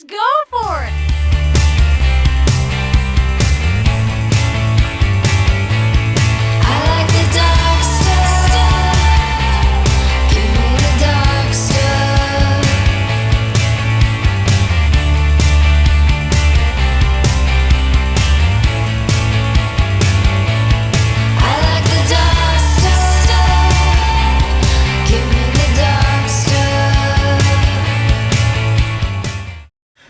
Let's go for it!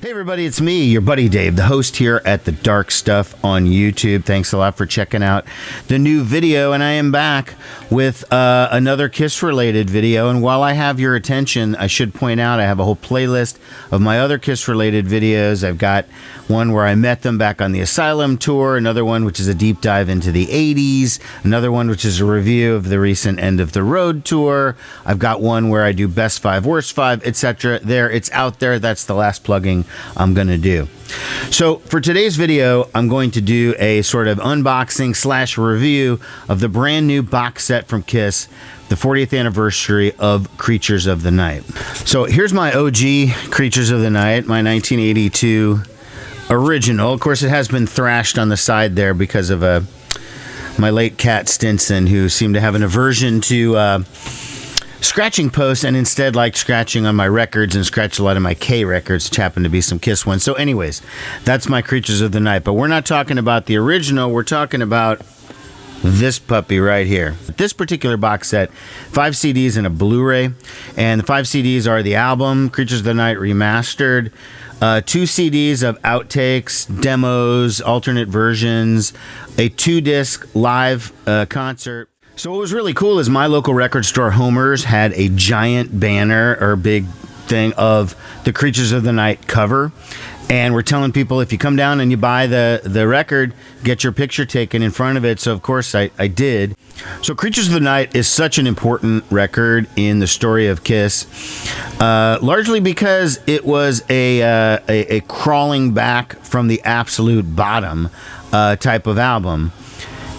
Hey everybody, it's me, your buddy Dave, the host here at The Dark Stuff on YouTube. Thanks a lot for checking out the new video, and I am back with another Kiss-related video. And while I have your attention, I should point out I have a whole playlist of my other Kiss-related videos. I've got one where I met them back on the Asylum tour, another one which is a deep dive into the 80s, another one which is a review of the recent End of the Road tour. I've got one where I do Best 5, Worst 5, etc. There, it's out there. That's the last plugging I'm going to do. So for today's video, I'm going to do a sort of unboxing slash review of the brand new box set from Kiss, the 40th anniversary of Creatures of the Night. So here's my OG Creatures of the Night, my 1982 original. Of course, it has been thrashed on the side there because of my late cat Stinson, who seemed to have an aversion to scratching posts and instead liked scratching on my records and scratched a lot of my K records, which happened to be some Kiss ones. So anyways, that's my Creatures of the Night. But we're not talking about the original. We're talking about this puppy right here. This particular box set, 5 CDs and a Blu-ray. And the 5 CDs are the album, Creatures of the Night Remastered, 2 CDs of outtakes, demos, alternate versions, a 2-disc live concert. So what was really cool is my local record store, Homer's, had a giant banner or big thing of the Creatures of the Night cover. And we're telling people, if you come down and you buy the record, get your picture taken in front of it. So, of course, I did. So Creatures of the Night is such an important record in the story of Kiss, largely because it was a crawling back from the absolute bottom type of album.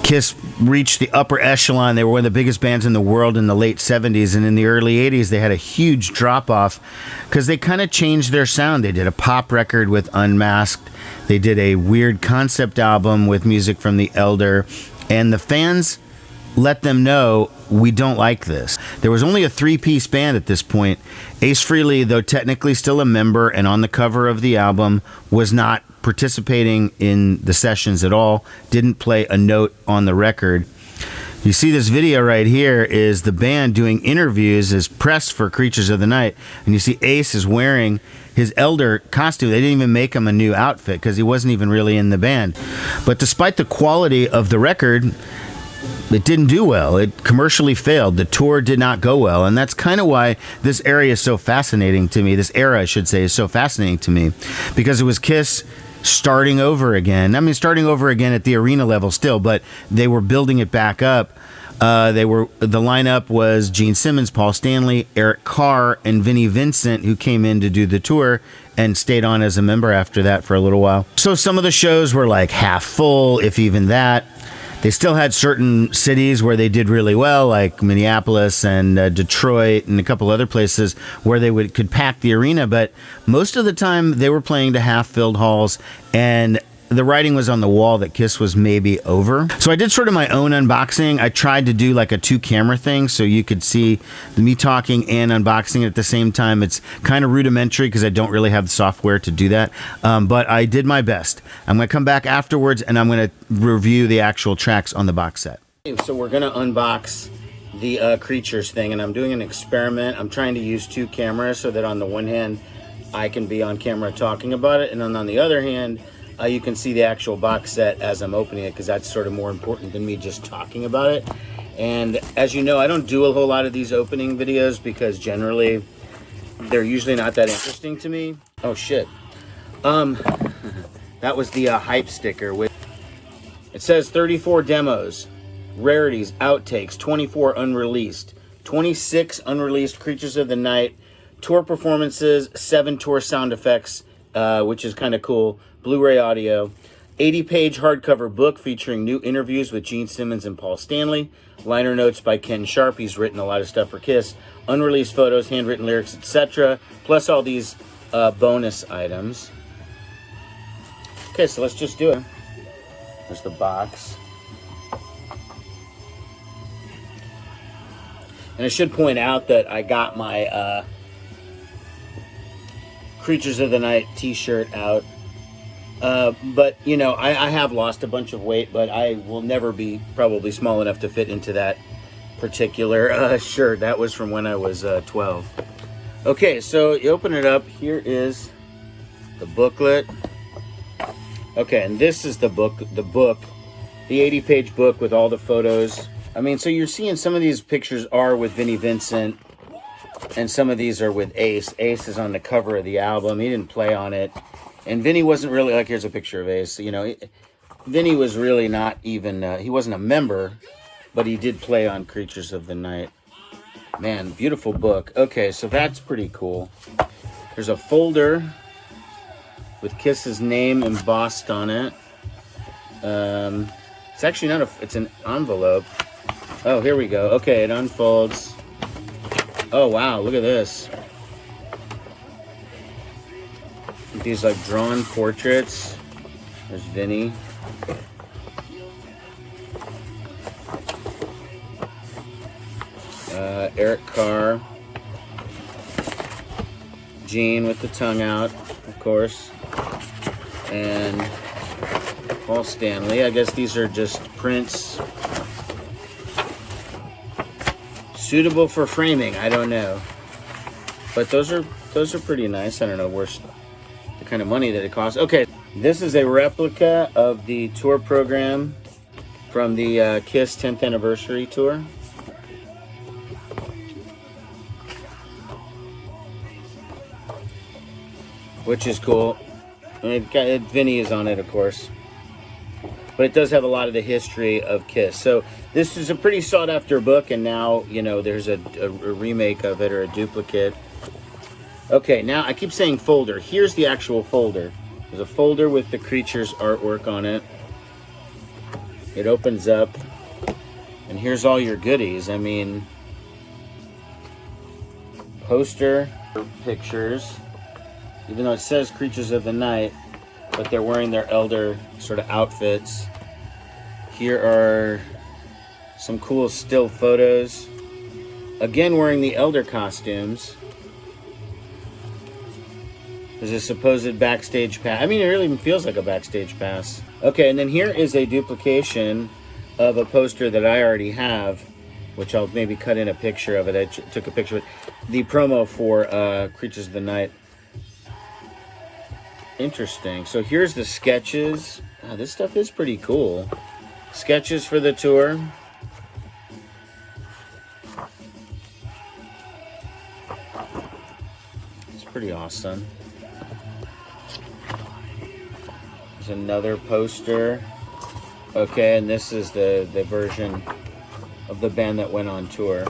Kiss reached the upper echelon. They were one of the biggest bands in the world in the late 70s, and in the early 80s they had a huge drop-off because they kind of changed their sound. They did a pop record with Unmasked. They did a weird concept album with music from The Elder, and the fans let them know, we don't like this. There was only a 3-piece band at this point. Ace Frehley, though technically still a member and on the cover of the album, was not participating in the sessions at all, didn't play a note on the record. You see this video right here is the band doing interviews as press for Creatures of the Night, and you see Ace is wearing his Elder costume. They didn't even make him a new outfit because he wasn't even really in the band. But despite the quality of the record, it didn't do well. It commercially failed. The tour did not go well, and that's kind of why this area is so fascinating to me. This era, I should say, is so fascinating to me because it was Kiss starting over again. I mean, starting over again at the arena level still, but they were building it back up. The lineup was Gene Simmons, Paul Stanley, Eric Carr, and Vinnie Vincent, who came in to do the tour and stayed on as a member after that for a little while. So some of the shows were like half full, if even that. They still had certain cities where they did really well, like Minneapolis and Detroit and a couple other places where they could pack the arena. But most of the time, they were playing to half-filled halls, and the writing was on the wall that Kiss was maybe over. So I did sort of my own unboxing. I tried to do like a 2-camera thing so you could see me talking and unboxing at the same time. It's kind of rudimentary because I don't really have the software to do that, but I did my best. I'm going to come back afterwards and I'm going to review the actual tracks on the box set. So we're going to unbox the Creatures thing, and I'm doing an experiment. I'm trying to use 2 cameras so that on the one hand I can be on camera talking about it, and then on the other hand you can see the actual box set as I'm opening it, because that's sort of more important than me just talking about it. And as you know, I don't do a whole lot of these opening videos because generally they're usually not that interesting to me. Oh shit. That was the hype sticker with, it says 34 demos, rarities, outtakes, 24 unreleased, 26 unreleased Creatures of the Night, tour performances, 7 tour sound effects, which is kind of cool, Blu-ray audio, 80-page hardcover book featuring new interviews with Gene Simmons and Paul Stanley, liner notes by Ken Sharp, he's written a lot of stuff for Kiss, unreleased photos, handwritten lyrics, etc., plus all these bonus items. Okay, so let's just do it. There's the box. And I should point out that I got my Creatures of the Night t-shirt out. But, you know, I have lost a bunch of weight, but I will never be probably small enough to fit into that particular shirt. That was from when I was 12. Okay, so you open it up. Here is the booklet. Okay, and this is the book, the 80-page book with all the photos. I mean, so you're seeing some of these pictures are with Vinnie Vincent, and some of these are with Ace. Ace is on the cover of the album. He didn't play on it. And Vinnie wasn't really, like, here's a picture of Ace. You know, Vinnie was really not even, he wasn't a member, but he did play on Creatures of the Night. Man, beautiful book. Okay, so that's pretty cool. There's a folder with Kiss's name embossed on it. It's actually not it's an envelope. Oh, here we go. Okay, it unfolds. Oh, wow, look at this. These, like, drawn portraits. There's Vinnie. Eric Carr. Gene with the tongue out, of course. And Paul Stanley. I guess these are just prints. Suitable for framing, I don't know. But those are pretty nice. I don't know where's the kind of money that it costs. Okay, this is a replica of the tour program from the Kiss 10th anniversary tour. Which is cool. And Vinnie is on it, of course. But it does have a lot of the history of Kiss. So this is a pretty sought after book, and now, you know, there's a remake of it, or a duplicate. Okay, now I keep saying folder. Here's the actual folder. There's a folder with the Creatures artwork on it. It opens up, and here's all your goodies. I mean, poster, pictures, even though it says Creatures of the Night, but they're wearing their Elder sort of outfits. Here are some cool still photos. Again, wearing the Elder costumes. There's a supposed backstage pass. I mean, it really even feels like a backstage pass. Okay, and then here is a duplication of a poster that I already have, which I'll maybe cut in a picture of it. I took a picture of it. The promo for Creatures of the Night. Interesting. So here's the sketches. Oh, this stuff is pretty cool. Sketches for the tour. It's pretty awesome. There's another poster. Okay, and this is the version of the band that went on tour.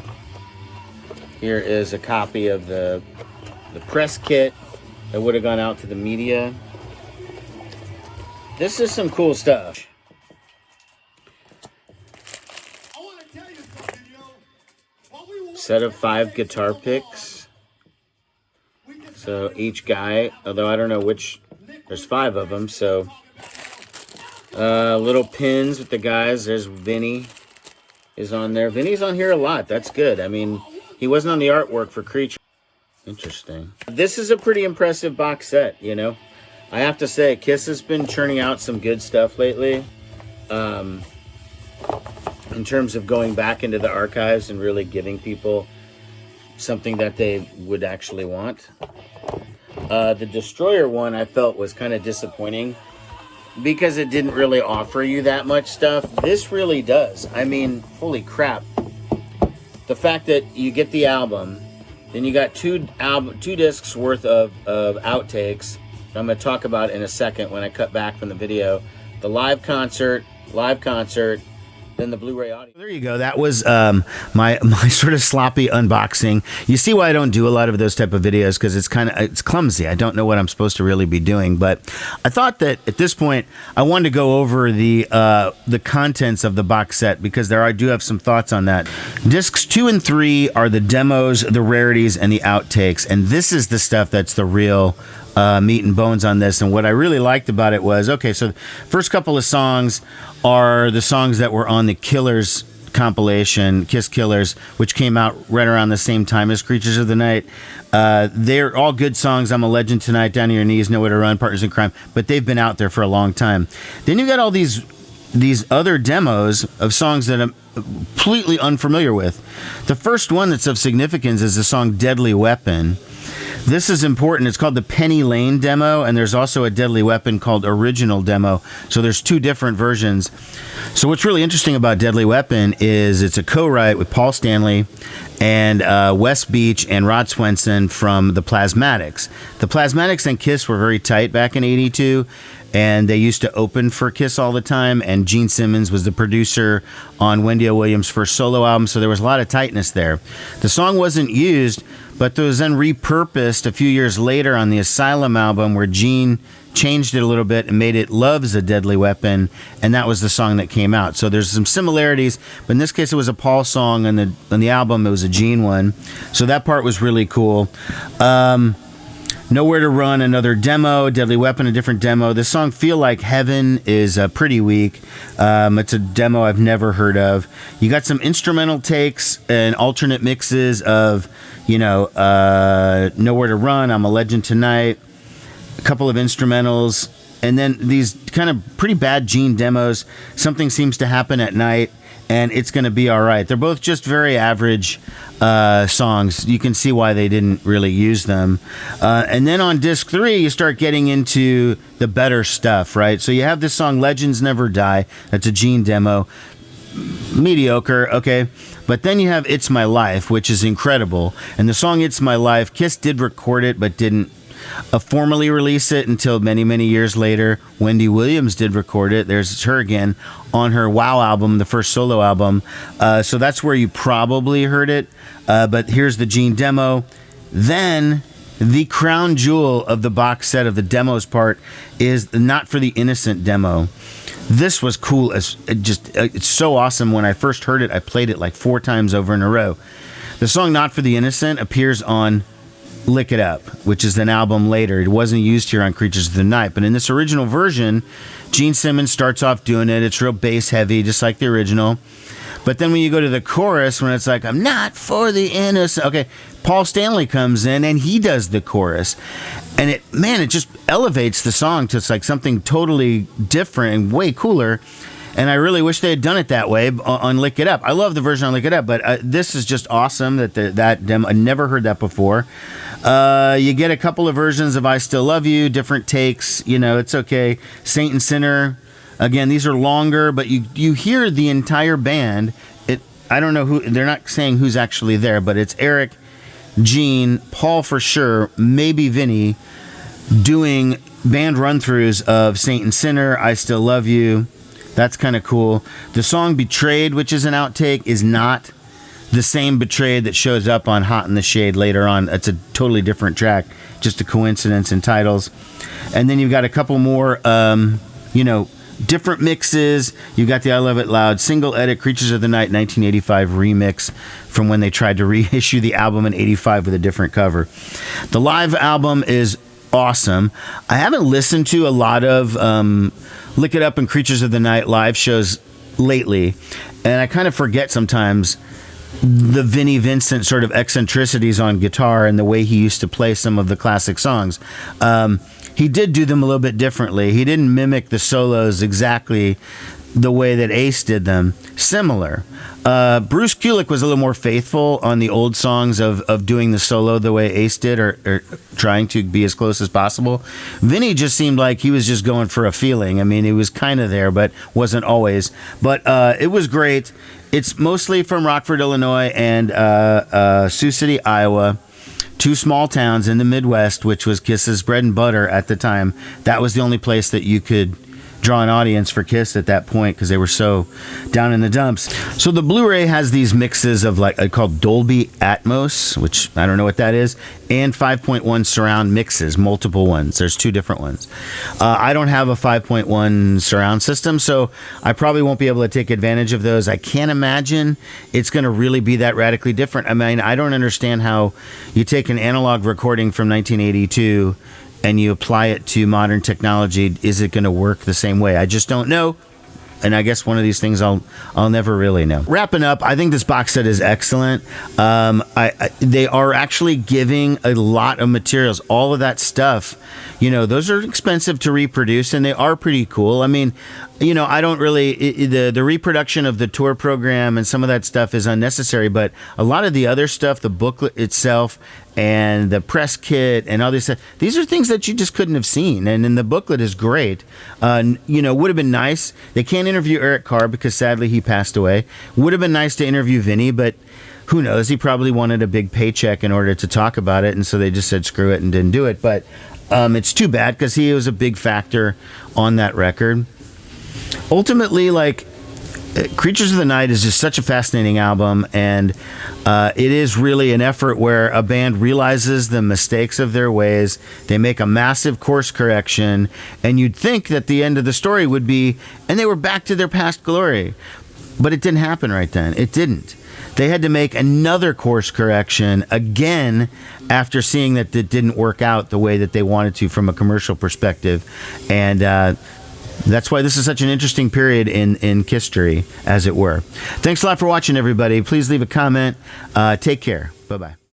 Here is a copy of the press kit that would have gone out to the media. This is some cool stuff. Set of 5 guitar picks. So each guy, although I don't know which, there's 5 of them, so. Little pins with the guys. There's Vinnie is on there. Vinnie's on here a lot. That's good. I mean, he wasn't on the artwork for Creature. Interesting. This is a pretty impressive box set, you know. I have to say, Kiss has been churning out some good stuff lately. In terms of going back into the archives and really giving people something that they would actually want. The Destroyer one I felt was kind of disappointing because it didn't really offer you that much stuff. This really does. I mean, holy crap. The fact that you get the album, then you got two discs worth of outtakes that I'm going to talk about in a second when I cut back from the video. The live concert, than the Blu-ray audio. There you go. That was my sort of sloppy unboxing. You see why I don't do a lot of those type of videos, because it's clumsy. I don't know what I'm supposed to really be doing. But I thought that at this point I wanted to go over the contents of the box set, because I do have some thoughts on that. Discs 2 and 3 are the demos, the rarities, and the outtakes, and this is the stuff that's the real meat and bones on this. And what I really liked about it was, okay, so the first couple of songs are the songs that were on the Killers compilation, Kiss Killers, which came out right around the same time as Creatures of the Night. They're all good songs. I'm a Legend Tonight, Down on Your Knees, Nowhere to Run, Partners in Crime, but they've been out there for a long time. Then you got all these other demos of songs that I'm completely unfamiliar with. The first one that's of significance is the song Deadly Weapon. This is important. It's called the Penny Lane demo, and there's also a Deadly Weapon called Original Demo. So there's two different versions. So what's really interesting about Deadly Weapon is it's a co-write with Paul Stanley and Wes Beach and Rod Swenson from the Plasmatics. The Plasmatics and Kiss were very tight back in '82, and they used to open for Kiss all the time, and Gene Simmons was the producer on Wendy O. Williams' first solo album, so there was a lot of tightness there. The song wasn't used, but it was then repurposed a few years later on the Asylum album, where Gene changed it a little bit and made it Love's a Deadly Weapon, and that was the song that came out. So there's some similarities, but in this case it was a Paul song, and on the album it was a Gene one. So that part was really cool. Nowhere to Run, another demo. Deadly Weapon, a different demo. The song Feel Like Heaven is pretty weak. It's a demo I've never heard of. You got some instrumental takes and alternate mixes of, Nowhere to Run, I'm a Legend Tonight, a couple of instrumentals, and then these kind of pretty bad Gene demos, Something Seems to Happen at Night, and It's Gonna Be Alright. They're both just very average songs. You can see why they didn't really use them. And then on disc 3, you start getting into the better stuff, right? So you have this song Legends Never Die. That's a Gene demo. Mediocre, okay. But then you have It's My Life, which is incredible. And the song It's My Life, Kiss did record it, but didn't formally release it until many, many years later. Wendy Williams did record it. There's her again on her Wow album, the first solo album. So that's where you probably heard it. But here's the Gene demo. Then the crown jewel of the box set of the demos part is the Not for the Innocent demo. This was cool. It's so awesome. When I first heard it, I played it like 4 times over in a row. The song Not for the Innocent appears on Lick It Up, which is an album later. It wasn't used here on Creatures of the Night, but in this original version, Gene Simmons starts off doing it. It's real bass heavy, just like the original. But then when you go to the chorus, when it's like, I'm not for the innocent, okay, Paul Stanley comes in and he does the chorus. And it just elevates the song to like something totally different and way cooler. And I really wish they had done it that way on Lick It Up. I love the version on Lick It Up, but this is just awesome that demo. I never heard that before. You get a couple of versions of I Still Love You, different takes. It's okay. Saint and Sinner. Again, these are longer, but you hear the entire band. I don't know who, they're not saying who's actually there, but it's Eric, Gene, Paul for sure, maybe Vinny, doing band run-throughs of Saint and Sinner, I Still Love You. That's kind of cool. The song Betrayed, which is an outtake, is not the same Betrayed that shows up on Hot in the Shade later on. It's a totally different track, just a coincidence in titles. And then you've got a couple more, different mixes. You've got the I Love It Loud single edit, Creatures of the Night 1985 remix from when they tried to reissue the album in '85 with a different cover. The live album is awesome. I haven't listened to a lot of Lick It Up and Creatures of the Night live shows lately, and I kind of forget sometimes the Vinnie Vincent sort of eccentricities on guitar and the way he used to play some of the classic songs. He did do them a little bit differently. He didn't mimic the solos exactly the way that Ace did them. Similar. Bruce Kulick was a little more faithful on the old songs of doing the solo the way Ace did, or trying to be as close as possible. Vinny just seemed like he was just going for a feeling. I mean, he was kind of there, but wasn't always. But it was great. It's mostly from Rockford, Illinois, and Sioux City, Iowa. 2 small towns in the Midwest, which was Kiss's bread and butter at the time. That was the only place that you could draw an audience for Kiss at that point because they were so down in the dumps. So the Blu-ray has these mixes of called Dolby Atmos, which I don't know what that is, and 5.1 surround mixes, multiple ones. There's two different ones. I don't have a 5.1 surround system, so I probably won't be able to take advantage of those. I can't imagine it's going to really be that radically different. I mean, I don't understand how you take an analog recording from 1982 and you apply it to modern technology. Is it going to work the same way? I just don't know. And I guess one of these things I'll never really know. Wrapping up, I think this box set is excellent. They are actually giving a lot of materials. All of that stuff, those are expensive to reproduce, and they are pretty cool. I mean, I don't really... The reproduction of the tour program and some of that stuff is unnecessary, but a lot of the other stuff, the booklet itself and the press kit and all this stuff, these are things that you just couldn't have seen. And then the booklet is great. Would have been nice. They can't interview Eric Carr because sadly he passed away. Would have been nice to interview Vinny, but who knows? He probably wanted a big paycheck in order to talk about it, and so they just said screw it and didn't do it. But it's too bad because he was a big factor on that record. Ultimately, Creatures of the Night is just such a fascinating album, and it is really an effort where a band realizes the mistakes of their ways. They make a massive course correction, and you'd think that the end of the story would be, and they were back to their past glory. But it didn't happen right then. It didn't. They had to make another course correction again after seeing that it didn't work out the way that they wanted to from a commercial perspective. And that's why this is such an interesting period in history, as it were. Thanks a lot for watching, everybody. Please leave a comment. Take care. Bye-bye.